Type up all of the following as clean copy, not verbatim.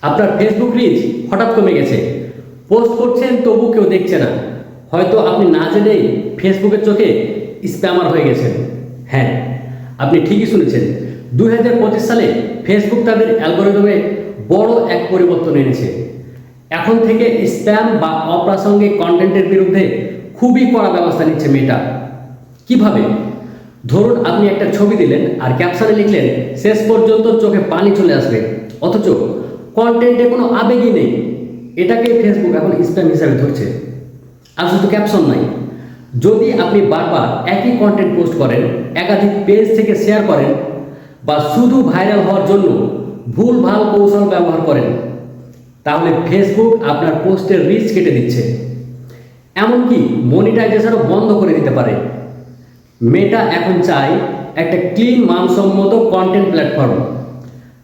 আপনার Facebook rich হঠাৎ কমে গেছে, পোস্ট করছেন তবু কেউ দেখছে না। হয়তো আপনি না জেনেই ফেসবুকের চোখে স্প্যামার হয়ে গেছেন। হ্যাঁ, আপনি ঠিকই শুনেছেন। 2025 সালে ফেসবুক তাদের অ্যালগোরিদমে বড় এক পরিবর্তন এনেছে। এখন থেকে স্প্যাম বা অপ্রাসঙ্গিক কন্টেন্টের বিরুদ্ধে খুবই কড়া ব্যবস্থা নিচ্ছে মেটা। কিভাবে? ধরুন আপনি একটা ছবি দিলেন আর ক্যাপশনে লিখলেন শেষ পর্যন্ত চোখে পানি চলে আসবে, অথচ কন্টেন্টে কোনো আবেগই নেই। এটাকে ফেসবুক এখন স্প্যাম হিসাবে ধরছে। আর শুধু ক্যাপশন নাই, যদি আপনি বারবার একই কন্টেন্ট পোস্ট করেন, একাধিক পেজ থেকে শেয়ার করেন, বা শুধু ভাইরাল হওয়ার জন্য ভুলভাল কৌশল ব্যবহার করেন, তাহলে ফেসবুক আপনার পোস্টের রিচ কেটে দিচ্ছে। এমনকি মনিটাইজেশনও বন্ধ করে দিতে পারে। মেটা এখন চায় একটা ক্লিন মানসম্মত কন্টেন্ট প্ল্যাটফর্ম।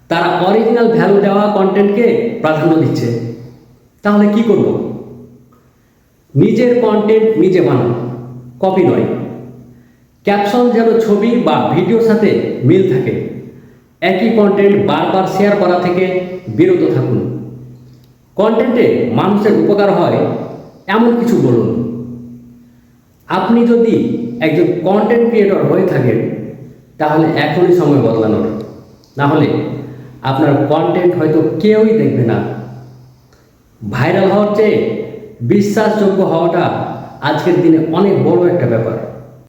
তারা অরিজিনাল ভ্যালু দেওয়া কন্টেন্টকে প্রাধান্য দিচ্ছে। তাহলে কি করব? নিজের কন্টেন্ট নিজে বানান, কপি নয়। ক্যাপশন যেন ছবি বা ভিডিওর সাথে মিল থাকে। একই কন্টেন্ট বারবার শেয়ার করা থেকে বিরত থাকুন। কন্টেন্টে মানুষের উপকার হয় এমন কিছু বলুন। আপনি যদি একজন কন্টেন্ট ক্রিয়েটর হয়ে থাকেন, তাহলে এখনই সময় বদলানোর। না হলে আপনার কন্টেন্ট হয়তো কেউই দেখবে না। ভাইরাল হওয়ার চেয়ে বিশ্বাসযোগ্য হওয়াটা আজকের দিনে অনেক বড় একটা ব্যাপার।